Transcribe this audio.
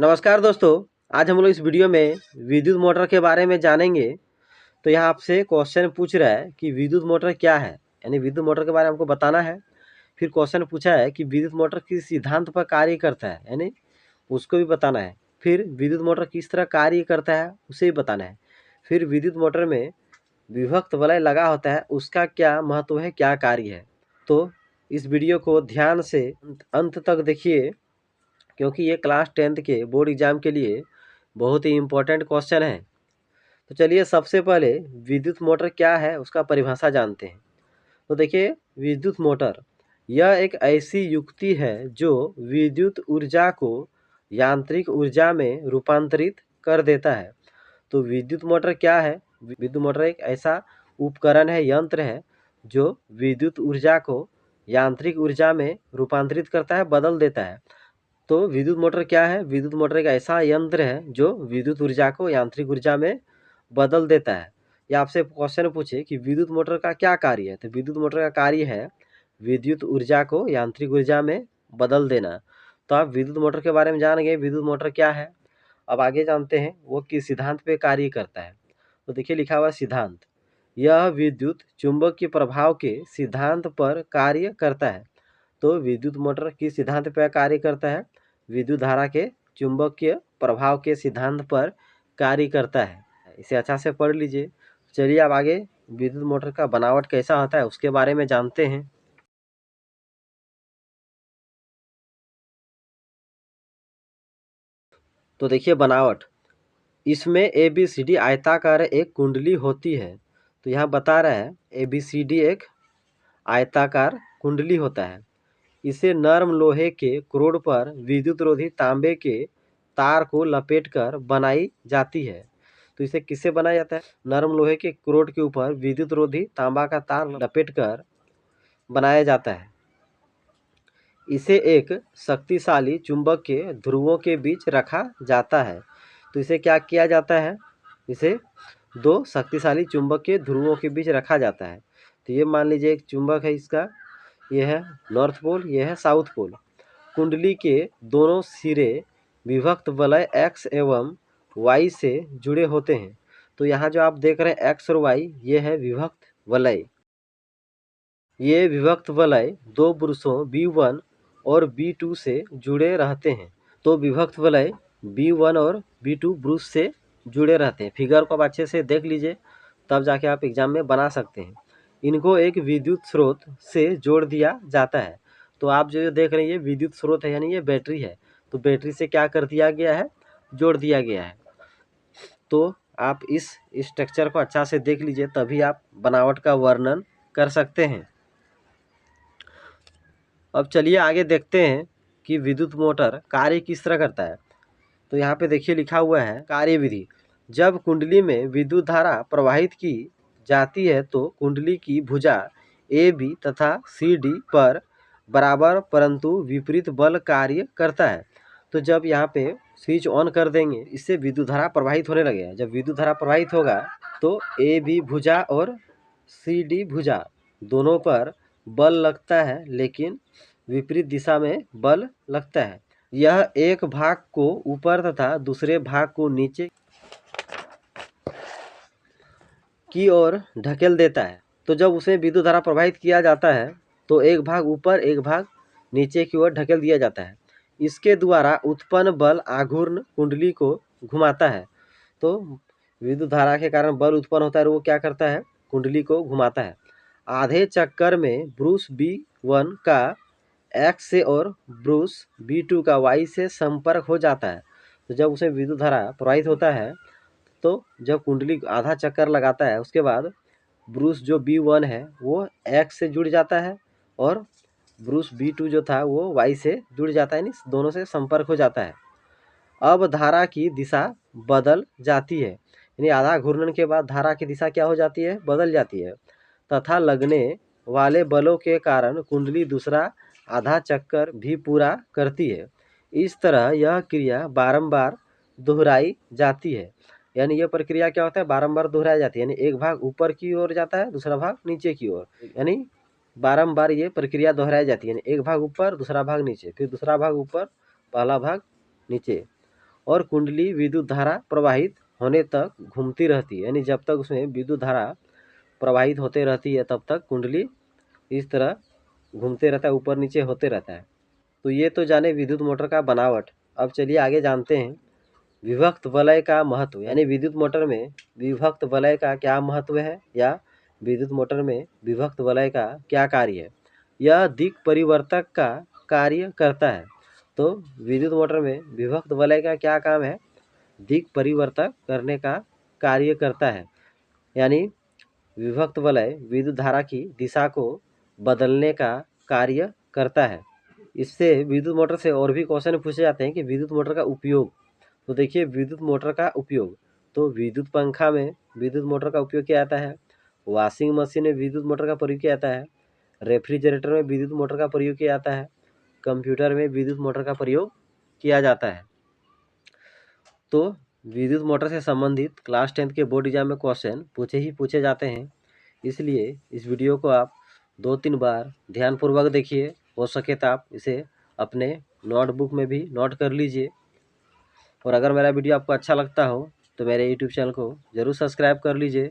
नमस्कार दोस्तों। आज हम लोग इस वीडियो में विद्युत मोटर के बारे में जानेंगे। तो यहाँ आपसे क्वेश्चन पूछ रहा है कि विद्युत मोटर क्या है, यानी विद्युत मोटर के बारे में हमको बताना है। फिर क्वेश्चन पूछा है कि विद्युत मोटर किस सिद्धांत पर कार्य करता है, यानी उसको भी बताना है। फिर विद्युत मोटर किस तरह कार्य करता है उसे भी बताना है। फिर विद्युत मोटर में विभक्त वलय लगा होता है, उसका क्या महत्व है, क्या कार्य है। तो इस वीडियो को ध्यान से अंत तक देखिए, क्योंकि ये क्लास 10th के बोर्ड एग्जाम के लिए बहुत ही इम्पोर्टेंट क्वेश्चन है। तो चलिए सबसे पहले विद्युत मोटर क्या है उसका परिभाषा जानते हैं। तो देखिए, विद्युत मोटर यह एक ऐसी युक्ति है जो विद्युत ऊर्जा को यांत्रिक ऊर्जा में रूपांतरित कर देता है। तो विद्युत मोटर क्या है? विद्युत मोटर एक ऐसा उपकरण है, यंत्र है जो विद्युत ऊर्जा को यांत्रिक ऊर्जा में रूपांतरित करता है, बदल देता है। तो विद्युत मोटर क्या है? विद्युत मोटर एक ऐसा यंत्र है जो विद्युत ऊर्जा को यांत्रिक ऊर्जा में बदल देता है। या आपसे क्वेश्चन पूछे कि विद्युत मोटर का क्या कार्य है, तो विद्युत मोटर का कार्य है विद्युत ऊर्जा को यांत्रिक ऊर्जा में बदल देना। तो आप विद्युत मोटर के बारे में जान गए, विद्युत मोटर क्या है। अब आगे जानते हैं वो किस सिद्धांत पे कार्य करता है। तो देखिए लिखा हुआ सिद्धांत, यह विद्युत चुंबकीय प्रभाव के सिद्धांत पर कार्य करता है। तो विद्युत मोटर किस सिद्धांत पर कार्य करता है? विद्युत धारा के चुंबकीय प्रभाव के सिद्धांत पर कार्य करता है। इसे अच्छा से पढ़ लीजिए। चलिए अब आगे विद्युत मोटर का बनावट कैसा होता है उसके बारे में जानते हैं। तो देखिए बनावट, इसमें ABCD आयताकार एक कुंडली होती है। तो यहाँ बता रहा है ABCD एक आयताकार कुंडली होता है। इसे नरम लोहे के क्रोड पर विद्युत रोधी तांबे के तार को लपेटकर बनाई जाती है। तो इसे किससे बनाया जाता है? नरम लोहे के क्रोड के ऊपर विद्युत रोधी तांबा का तार लपेटकर बनाया जाता है। इसे एक शक्तिशाली चुंबक के ध्रुवों के बीच रखा जाता है। तो इसे क्या किया जाता है? इसे दो शक्तिशाली चुंबक के ध्रुवों के बीच रखा जाता है। तो ये मान लीजिए एक चुंबक है, इसका यह है नॉर्थ पोल, यह है साउथ पोल। कुंडली के दोनों सिरे विभक्त वलय X एवं Y से जुड़े होते हैं। तो यहाँ जो आप देख रहे हैं X और Y, ये है विभक्त वलय। ये विभक्त वलय दो ब्रुशों B1 और B2 से जुड़े रहते हैं। तो विभक्त वलय B1 और B2 ब्रुश से जुड़े रहते हैं। फिगर को आप अच्छे से देख लीजिए, तब जाके आप एग्जाम में बना सकते हैं। इनको एक विद्युत स्रोत से जोड़ दिया जाता है। तो आप जो देख रहे हैं ये विद्युत स्रोत है, यानी ये बैटरी है। तो बैटरी से क्या कर दिया गया है? जोड़ दिया गया है। तो आप इस स्ट्रक्चर को अच्छा से देख लीजिए, तभी आप बनावट का वर्णन कर सकते हैं। अब चलिए आगे देखते हैं कि विद्युत मोटर कार्य किस तरह करता है। तो यहाँ पे देखिए लिखा हुआ है कार्यविधि। जब कुंडली में विद्युत धारा प्रवाहित की जाती है तो कुंडली की भुजा AB तथा CD पर बराबर परंतु विपरीत बल कार्य करता है। तो जब यहाँ पे स्विच ऑन कर देंगे, इससे विद्युत धारा प्रवाहित होने लगेगा। जब विद्युत धारा प्रवाहित होगा तो AB भुजा और CD भुजा दोनों पर बल लगता है, लेकिन विपरीत दिशा में बल लगता है। यह एक भाग को ऊपर तथा दूसरे भाग को नीचे की ओर ढकेल देता है। तो जब उसे विद्युत धारा प्रवाहित किया जाता है तो एक भाग ऊपर एक भाग नीचे की ओर ढकेल दिया जाता है। इसके द्वारा उत्पन्न बल आघूर्ण कुंडली को घुमाता है। तो विद्युत धारा के कारण बल उत्पन्न होता है और वो क्या करता है? कुंडली को घुमाता है। आधे चक्कर में ब्रूस B1 का X से और ब्रूस B2 का Y से संपर्क हो जाता है। तो जब उसे विद्युत धारा प्रवाहित होता है तो जब कुंडली आधा चक्कर लगाता है, उसके बाद ब्रूस जो B1 है वो X से जुड़ जाता है और ब्रूस B2 जो था वो Y से जुड़ जाता है, यानी दोनों से संपर्क हो जाता है। अब धारा की दिशा बदल जाती है, यानी आधा घूर्णन के बाद धारा की दिशा क्या हो जाती है? बदल जाती है। तथा लगने वाले बलों के कारण कुंडली दूसरा आधा चक्कर भी पूरा करती है। इस तरह यह क्रिया बारंबार दोहराई जाती है। यानी यह प्रक्रिया क्या होता है? बारंबार दोहराई जाती है, यानी एक भाग ऊपर की ओर जाता है, दूसरा भाग नीचे की ओर, यानी बारंबार ये प्रक्रिया दोहराई जाती है। यानी एक भाग ऊपर, दूसरा भाग नीचे, फिर दूसरा भाग ऊपर, पहला भाग नीचे। और कुंडली विद्युत धारा प्रवाहित होने तक घूमती रहती है, यानी जब तक उसमें विद्युत धारा प्रवाहित होते रहती है तब तक कुंडली इस तरह घूमते रहता है, ऊपर नीचे होते रहता है। तो ये तो जाने विद्युत मोटर का बनावट। अब चलिए आगे जानते हैं विभक्त वलय का महत्व, यानी विद्युत मोटर में विभक्त वलय का क्या महत्व है, या विद्युत मोटर में विभक्त वलय का क्या कार्य है। यह दिक् परिवर्तक का कार्य करता है। तो विद्युत मोटर में विभक्त वलय का क्या काम है, दिक् परिवर्तक करने का कार्य करता है। यानी विभक्त वलय विद्युत धारा की दिशा को बदलने का कार्य करता है। इससे विद्युत मोटर से और भी क्वेश्चन पूछे जाते हैं कि विद्युत मोटर का उपयोग। तो देखिए विद्युत मोटर का उपयोग, तो विद्युत पंखा में विद्युत मोटर का उपयोग किया जाता है, वॉशिंग मशीन में विद्युत मोटर का प्रयोग किया जाता है, रेफ्रिजरेटर में विद्युत मोटर का प्रयोग किया जाता है, कंप्यूटर में विद्युत मोटर का प्रयोग किया जाता है। तो विद्युत मोटर से संबंधित क्लास 10 के बोर्ड एग्जाम में क्वेश्चन पूछे जाते हैं, इसलिए इस वीडियो को आप 2-3 बार ध्यानपूर्वक देखिए। हो सके तो आप इसे अपने नोटबुक में भी नोट कर लीजिए। और अगर मेरा वीडियो आपको अच्छा लगता हो तो मेरे यूट्यूब चैनल को ज़रूर सब्सक्राइब कर लीजिए